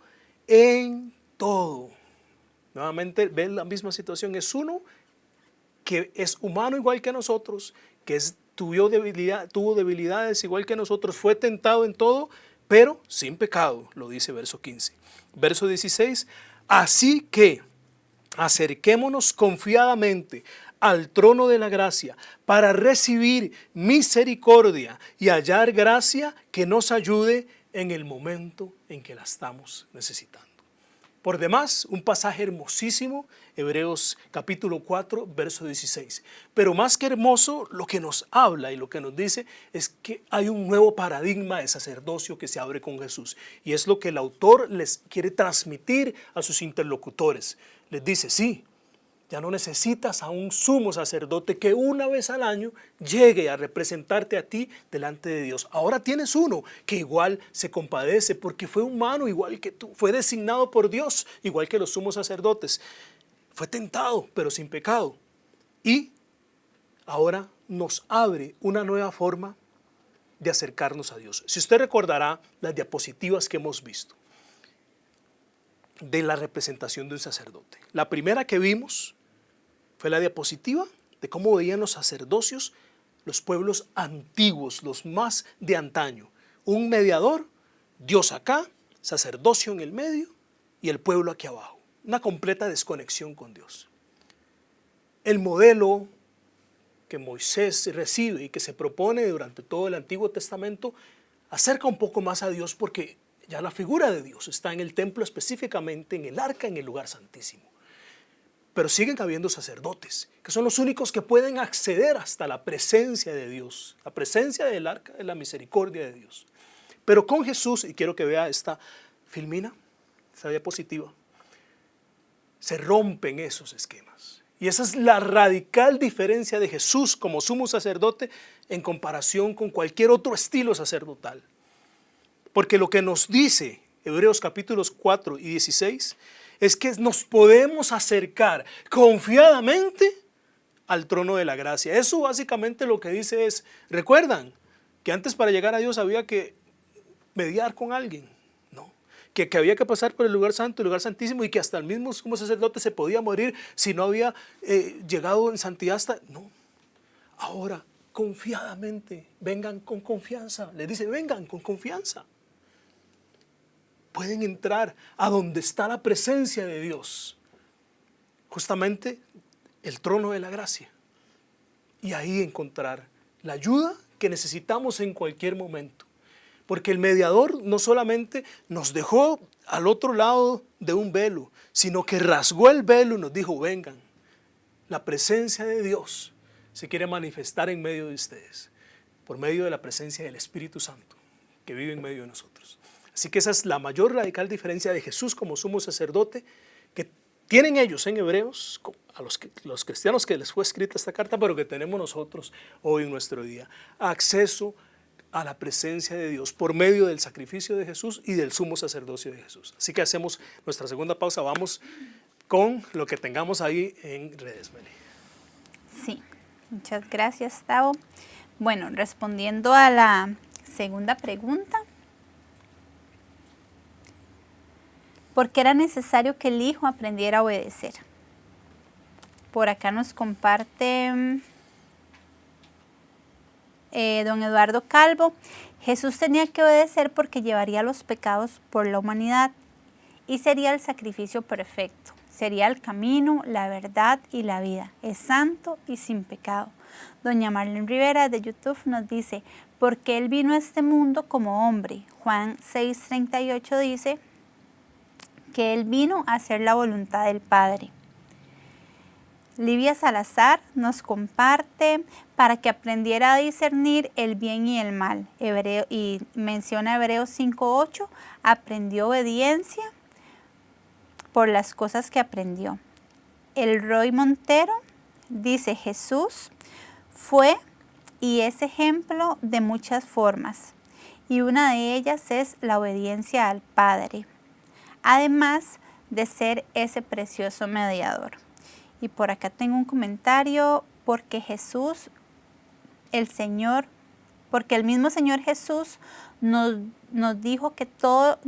en todo. Nuevamente ven la misma situación, es uno que es humano igual que nosotros, que tuvo debilidades igual que nosotros, fue tentado en todo, pero sin pecado, lo dice verso 15. Verso 16, así que acerquémonos confiadamente al trono de la gracia para recibir misericordia y hallar gracia que nos ayude en el momento en que la estamos necesitando. Por demás, un pasaje hermosísimo, Hebreos capítulo 4, verso 16. Pero más que hermoso, lo que nos habla y lo que nos dice es que hay un nuevo paradigma de sacerdocio que se abre con Jesús. Y es lo que el autor les quiere transmitir a sus interlocutores. Les dice, sí, ya no necesitas a un sumo sacerdote que una vez al año llegue a representarte a ti delante de Dios. Ahora tienes uno que igual se compadece porque fue humano igual que tú. Fue designado por Dios igual que los sumos sacerdotes. Fue tentado pero sin pecado. Y ahora nos abre una nueva forma de acercarnos a Dios. Si usted recordará las diapositivas que hemos visto de la representación de un sacerdote. La primera que vimos fue la diapositiva de cómo veían los sacerdocios los pueblos antiguos, los más de antaño. Un mediador, Dios acá, sacerdocio en el medio y el pueblo aquí abajo. Una completa desconexión con Dios. El modelo que Moisés recibe y que se propone durante todo el Antiguo Testamento acerca un poco más a Dios porque ya la figura de Dios está en el templo, específicamente en el arca, en el lugar santísimo. Pero siguen habiendo sacerdotes, que son los únicos que pueden acceder hasta la presencia de Dios. La presencia del arca es la misericordia de Dios. Pero con Jesús, y quiero que vea esta filmina, esta diapositiva, se rompen esos esquemas. Y esa es la radical diferencia de Jesús como sumo sacerdote en comparación con cualquier otro estilo sacerdotal. Porque lo que nos dice Hebreos capítulos 4 y 16 es que nos podemos acercar confiadamente al trono de la gracia. Eso básicamente lo que dice es, recuerdan que antes para llegar a Dios había que mediar con alguien, ¿no? Que había que pasar por el lugar santo, el lugar santísimo, y que hasta el mismo sumo sacerdote se podía morir si no había llegado en santidad hasta... No, ahora confiadamente, vengan con confianza. Les dice, vengan con confianza. Pueden entrar a donde está la presencia de Dios, justamente el trono de la gracia, y ahí encontrar la ayuda que necesitamos en cualquier momento. Porque el mediador no solamente nos dejó al otro lado de un velo, sino que rasgó el velo y nos dijo, vengan, la presencia de Dios se quiere manifestar en medio de ustedes, por medio de la presencia del Espíritu Santo, que vive en medio de nosotros. Así que esa es la mayor radical diferencia de Jesús como sumo sacerdote que tienen ellos en Hebreos, a los cristianos que les fue escrita esta carta, pero que tenemos nosotros hoy en nuestro día. Acceso a la presencia de Dios por medio del sacrificio de Jesús y del sumo sacerdocio de Jesús. Así que hacemos nuestra segunda pausa. Vamos con lo que tengamos ahí en redes, Meli.
Sí, muchas gracias, Tavo. Bueno, respondiendo a la segunda pregunta. Porque era necesario que el Hijo aprendiera a obedecer. Por acá nos comparte don Eduardo Calvo. Jesús tenía que obedecer porque llevaría los pecados por la humanidad y sería el sacrificio perfecto. Sería el camino, la verdad y la vida. Es santo y sin pecado. Doña Marlene Rivera de YouTube nos dice, porque Él vino a este mundo como hombre. Juan 6:38 dice que Él vino a hacer la voluntad del Padre. Livia Salazar nos comparte para que aprendiera a discernir el bien y el mal. Y menciona Hebreos 5:8, aprendió obediencia por las cosas que aprendió. El Roy Montero dice, Jesús fue y es ejemplo de muchas formas, y una de ellas es la obediencia al Padre, además de ser ese precioso mediador. Y por acá tengo un comentario, porque Jesús, el Señor, porque el mismo Señor Jesús nos dijo que todo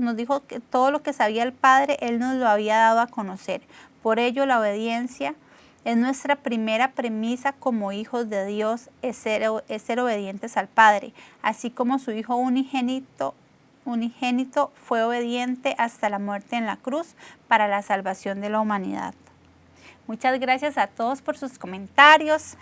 lo que sabía el Padre, Él nos lo había dado a conocer. Por ello, la obediencia es nuestra primera premisa como hijos de Dios, es ser obedientes al Padre, así como su Hijo unigénito fue obediente hasta la muerte en la cruz para la salvación de la humanidad. Muchas gracias a todos por sus comentarios.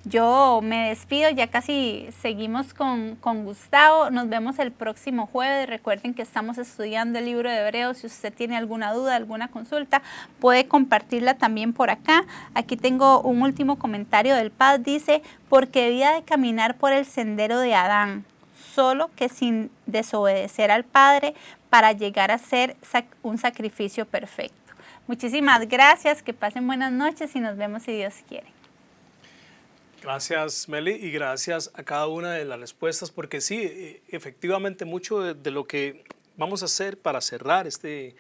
Yo me despido, ya casi seguimos con Gustavo. Nos vemos el próximo jueves. Recuerden que estamos estudiando el libro de Hebreos. Si usted tiene alguna duda, alguna consulta, puede compartirla también por acá. Aquí tengo un último comentario del Paz. Dice, porque debía de caminar por el sendero de Adán, solo que sin desobedecer al Padre, para llegar a ser un sacrificio perfecto. Muchísimas gracias, que pasen buenas noches y nos vemos si Dios quiere.
Gracias, Meli, y gracias a cada una de las respuestas, porque sí, efectivamente mucho de lo que vamos a hacer para cerrar este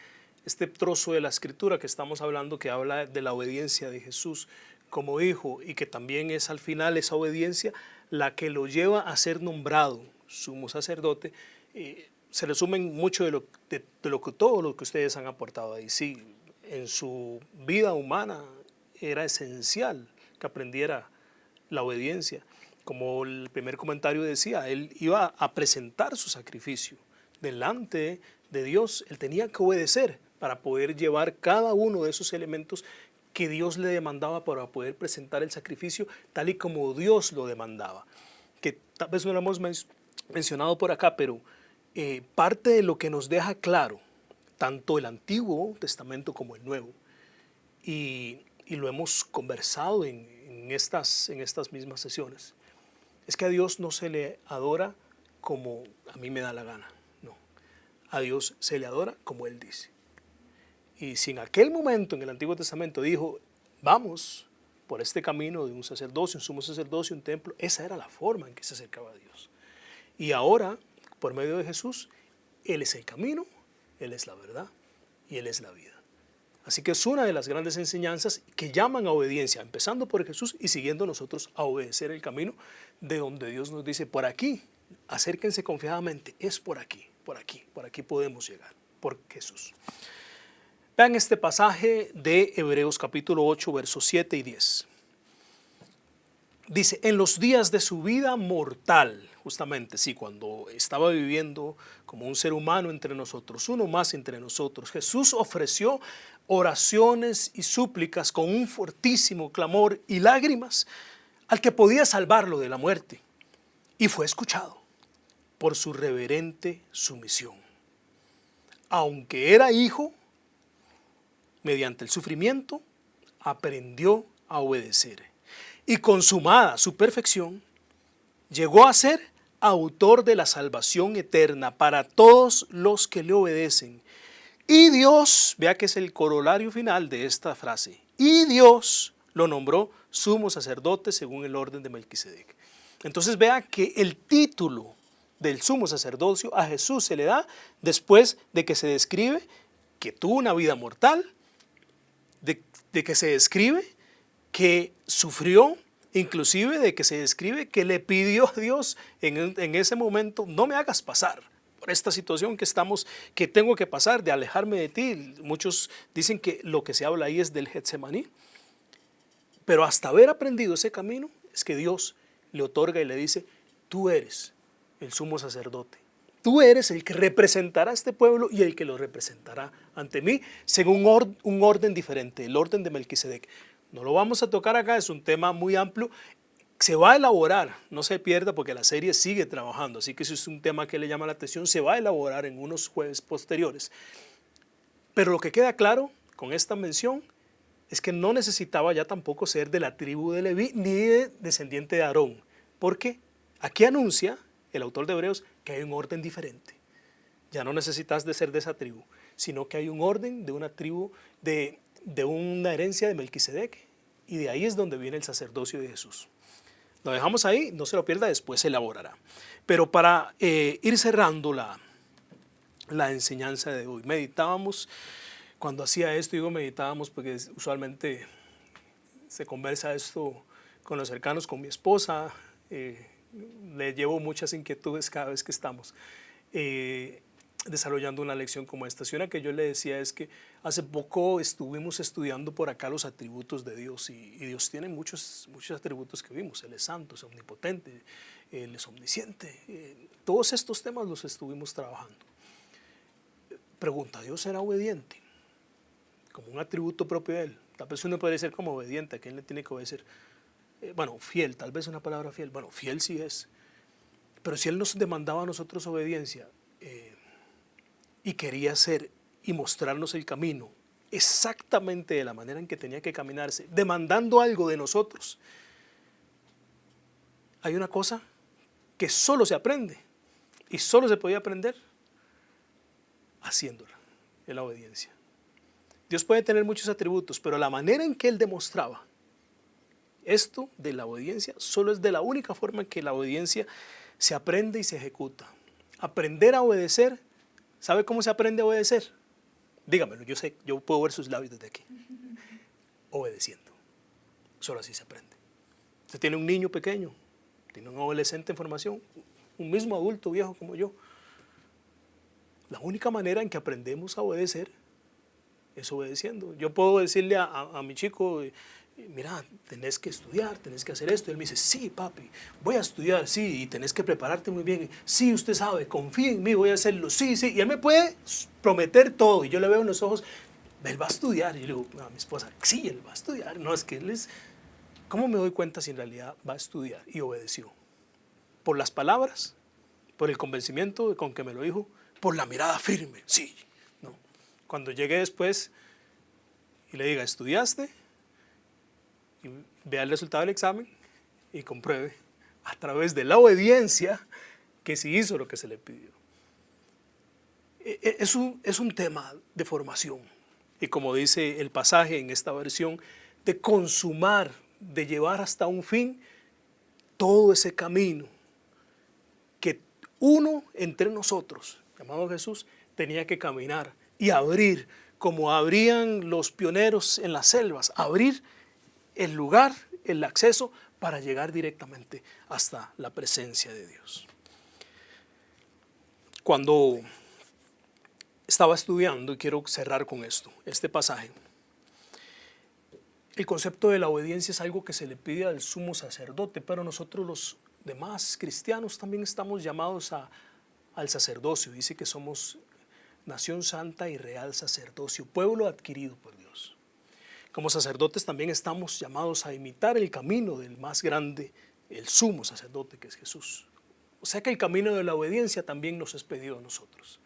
trozo de la escritura que estamos hablando, que habla de la obediencia de Jesús como hijo, y que también es al final esa obediencia la que lo lleva a ser nombrado sumo sacerdote, se resumen mucho de todo lo que ustedes han aportado ahí. Sí, en su vida humana era esencial que aprendiera la obediencia. Como el primer comentario decía, él iba a presentar su sacrificio delante de Dios. Él tenía que obedecer para poder llevar cada uno de esos elementos que Dios le demandaba para poder presentar el sacrificio tal y como Dios lo demandaba. Que tal vez no lo hemos mencionado por acá, pero parte de lo que nos deja claro tanto el Antiguo Testamento como el Nuevo, y lo hemos conversado en estas mismas sesiones, es que a Dios no se le adora como a mí me da la gana, no. A Dios se le adora como Él dice. Y si en aquel momento en el Antiguo Testamento dijo, vamos por este camino de un sacerdocio, un sumo sacerdocio, un templo, esa era la forma en que se acercaba a Dios. Y ahora, por medio de Jesús, Él es el camino, Él es la verdad y Él es la vida. Así que es una de las grandes enseñanzas que llaman a obediencia, empezando por Jesús y siguiendo nosotros a obedecer el camino de donde Dios nos dice, por aquí, acérquense confiadamente, es por aquí podemos llegar, por Jesús. Vean este pasaje de Hebreos capítulo 8, versos 7 y 10. Dice, en los días de su vida mortal, justamente, sí, cuando estaba viviendo como un ser humano entre nosotros, uno más entre nosotros, Jesús ofreció oraciones y súplicas con un fortísimo clamor y lágrimas al que podía salvarlo de la muerte, y fue escuchado por su reverente sumisión. Aunque era hijo, mediante el sufrimiento, aprendió a obedecer. Y consumada su perfección, llegó a ser autor de la salvación eterna para todos los que le obedecen. Y Dios, vea que es el corolario final de esta frase, y Dios lo nombró sumo sacerdote según el orden de Melquisedec. Entonces vea que el título del sumo sacerdocio a Jesús se le da después de que se describe que tuvo una vida mortal, de que se describe que sufrió, inclusive de que se describe que le pidió a Dios en ese momento, no me hagas pasar por esta situación que tengo que pasar, de alejarme de ti. Muchos dicen que lo que se habla ahí es del Getsemaní, pero hasta haber aprendido ese camino es que Dios le otorga y le dice, tú eres el sumo sacerdote. Tú eres el que representará a este pueblo y el que lo representará ante mí según un orden diferente, el orden de Melquisedec. No lo vamos a tocar acá, es un tema muy amplio. Se va a elaborar, no se pierda porque la serie sigue trabajando, así que si es un tema que le llama la atención, se va a elaborar en unos jueves posteriores. Pero lo que queda claro con esta mención es que no necesitaba ya tampoco ser de la tribu de Leví ni de descendiente de Aarón, porque aquí anuncia el autor de Hebreos que hay un orden diferente. Ya no necesitas de ser de esa tribu, sino que hay un orden de una tribu, de una herencia de Melquisedec, y de ahí es donde viene el sacerdocio de Jesús. Lo dejamos ahí, no se lo pierda, después se elaborará. Pero para ir cerrando la enseñanza de hoy, meditábamos, cuando hacía esto, digo meditábamos porque usualmente se conversa esto con los cercanos, con mi esposa, le llevo muchas inquietudes cada vez que estamos desarrollando una lección como esta. Y una que yo le decía es que hace poco estuvimos estudiando por acá los atributos de Dios, y Dios tiene muchos atributos que vimos. Él es santo, es omnipotente, Él es omnisciente. Todos estos temas los estuvimos trabajando. Pregunta, ¿Dios será obediente? Como un atributo propio de Él. Tal vez uno puede ser como obediente, ¿a quién le tiene que obedecer? bueno, fiel, tal vez una palabra fiel, bueno, fiel sí es, pero si Él nos demandaba a nosotros obediencia y quería hacer y mostrarnos el camino exactamente de la manera en que tenía que caminarse, demandando algo de nosotros, hay una cosa que solo se aprende y solo se podía aprender haciéndola, en la obediencia. Dios puede tener muchos atributos, pero la manera en que Él demostraba esto de la obediencia solo es de la única forma en que la obediencia se aprende y se ejecuta. Aprender a obedecer, ¿sabe cómo se aprende a obedecer? Dígamelo, yo sé, yo puedo ver sus labios desde aquí. Obedeciendo. Solo así se aprende. Usted tiene un niño pequeño, tiene un adolescente en formación, un mismo adulto viejo como yo. La única manera en que aprendemos a obedecer es obedeciendo. Yo puedo decirle a mi chico, mira, tenés que estudiar, tenés que hacer esto. Y él me dice, sí, papi, voy a estudiar, sí, y tenés que prepararte muy bien. Sí, usted sabe, confía en mí, voy a hacerlo, sí, sí. Y él me puede prometer todo. Y yo le veo en los ojos, él va a estudiar. Y yo le digo a mi esposa, sí, él va a estudiar. No, es que él es... ¿Cómo me doy cuenta si en realidad va a estudiar? Y obedeció. ¿Por las palabras? ¿Por el convencimiento con que me lo dijo? ¿Por la mirada firme? Sí. No. Cuando llegue después y le diga, ¿estudiaste? Y vea el resultado del examen y compruebe a través de la obediencia que sí hizo lo que se le pidió. Es un tema de formación y, como dice el pasaje en esta versión, de consumar, de llevar hasta un fin todo ese camino que uno entre nosotros, llamado Jesús, tenía que caminar y abrir, como abrían los pioneros en las selvas, abrir el lugar, el acceso para llegar directamente hasta la presencia de Dios. Cuando estaba estudiando, y quiero cerrar con esto, este pasaje, el concepto de la obediencia es algo que se le pide al sumo sacerdote, pero nosotros los demás cristianos también estamos llamados al sacerdocio. Dice que somos nación santa y real sacerdocio, pueblo adquirido por Dios. Como sacerdotes también estamos llamados a imitar el camino del más grande, el sumo sacerdote, que es Jesús. O sea que el camino de la obediencia también nos es pedido a nosotros.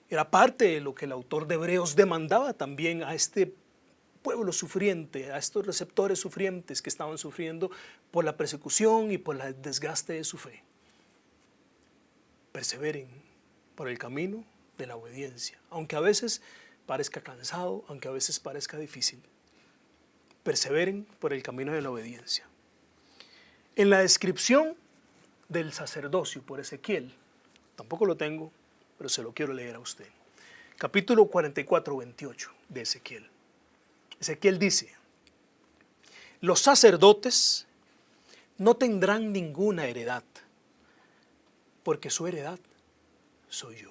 Era parte de lo que el autor de Hebreos demandaba también a este pueblo sufriente, a estos receptores sufrientes que estaban sufriendo por la persecución y por el desgaste de su fe. Perseveren por el camino de la obediencia, aunque a veces parezca cansado, aunque a veces parezca difícil. Perseveren por el camino de la obediencia. En la descripción del sacerdocio por Ezequiel, tampoco lo tengo, pero se lo quiero leer a usted. Capítulo 44, 28 de Ezequiel. Ezequiel dice, los sacerdotes no tendrán ninguna heredad, porque su heredad soy yo.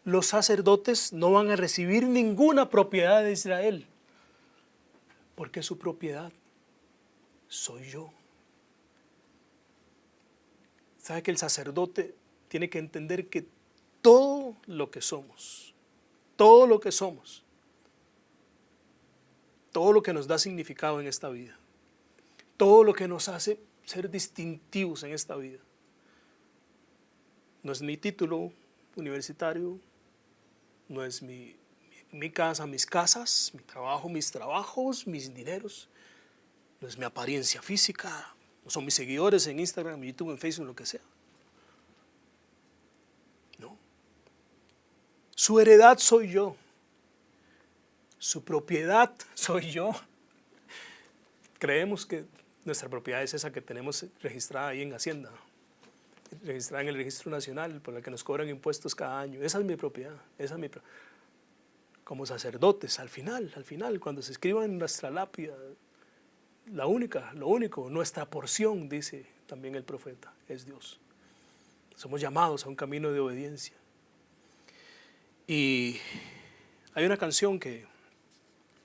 Los sacerdotes no van a recibir ninguna propiedad de Israel, porque su propiedad soy yo. ¿Sabe que el sacerdote tiene que entender que todo lo que somos, todo lo que somos, todo lo que nos da significado en esta vida, todo lo que nos hace ser distintivos en esta vida, no es mi título universitario, no es mi casa, mis casas, mi trabajo, mis trabajos, mis dineros, no es mi apariencia física, no son mis seguidores en Instagram, YouTube, en Facebook, lo que sea. No. Su heredad soy yo. Su propiedad soy yo. Creemos que nuestra propiedad es esa que tenemos registrada ahí en Hacienda, registrada en el Registro Nacional, por la que nos cobran impuestos cada año. Esa es mi propiedad, esa es mi propiedad. Como sacerdotes, al final, cuando se escriba en nuestra lápida, lo único, nuestra porción, dice también el profeta, es Dios. Somos llamados a un camino de obediencia. Y hay una canción que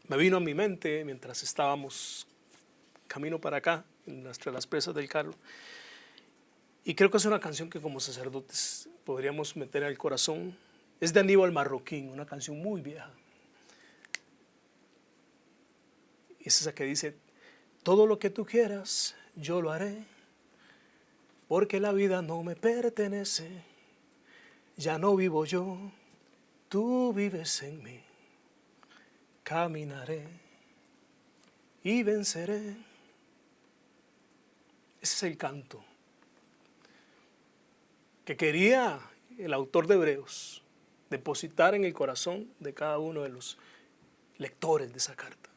me vino a mi mente mientras estábamos camino para acá, entre las presas del carro. Y creo que es una canción que como sacerdotes podríamos meter al corazón. Es de Aníbal Marroquín, una canción muy vieja. Es esa que dice, Todo lo que tú quieras, yo lo haré, porque la vida no me pertenece. Ya no vivo yo, tú vives en mí. Caminaré y venceré. Ese es el canto que quería el autor de Hebreos depositar en el corazón de cada uno de los lectores de esa carta.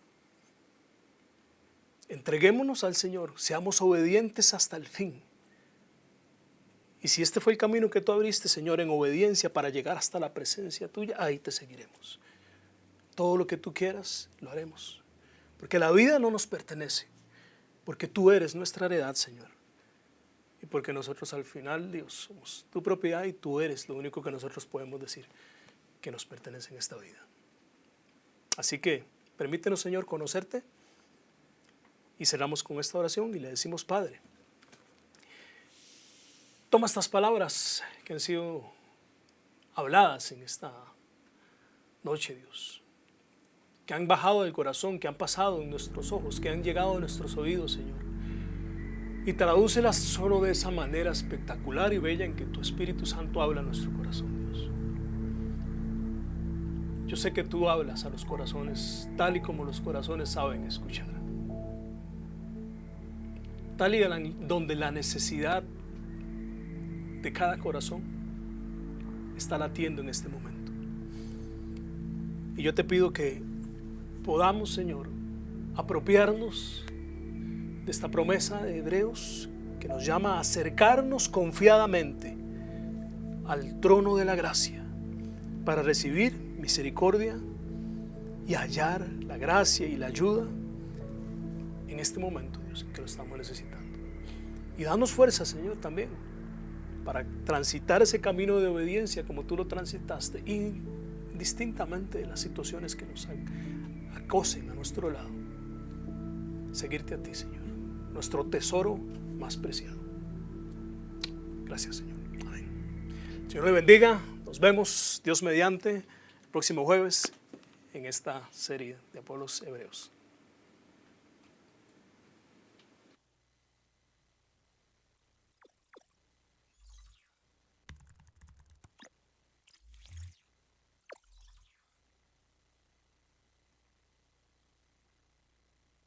Entreguémonos al Señor, seamos obedientes hasta el fin. Y si este fue el camino que tú abriste, Señor, en obediencia para llegar hasta la presencia tuya, ahí te seguiremos. Todo lo que tú quieras, lo haremos. Porque la vida no nos pertenece, porque tú eres nuestra heredad, Señor. Y porque nosotros al final, Dios, somos tu propiedad y tú eres lo único que nosotros podemos decir que nos pertenece en esta vida. Así que permítenos, Señor, conocerte. Y cerramos con esta oración y le decimos: Padre, toma estas palabras que han sido habladas en esta noche, Dios, que han bajado del corazón, que han pasado en nuestros ojos, que han llegado a nuestros oídos, Señor, y tradúcelas solo de esa manera espectacular y bella en que tu Espíritu Santo habla a nuestro corazón, Dios. Yo sé que tú hablas a los corazones tal y como los corazones saben escuchar. Tal y donde la necesidad de cada corazón está latiendo en este momento. Y yo te pido que podamos, Señor, apropiarnos de esta promesa de Hebreos que nos llama a acercarnos confiadamente al trono de la gracia para recibir misericordia y hallar la gracia y la ayuda en este momento, Dios, en que lo estamos necesitando. Y danos fuerza, Señor, también para transitar ese camino de obediencia como tú lo transitaste, indistintamente de las situaciones que nos acosen a nuestro lado. Seguirte a ti, Señor, nuestro tesoro más preciado. Gracias, Señor. Amén. Señor le bendiga. Nos vemos, Dios mediante, el próximo jueves en esta serie de Pueblos Hebreos.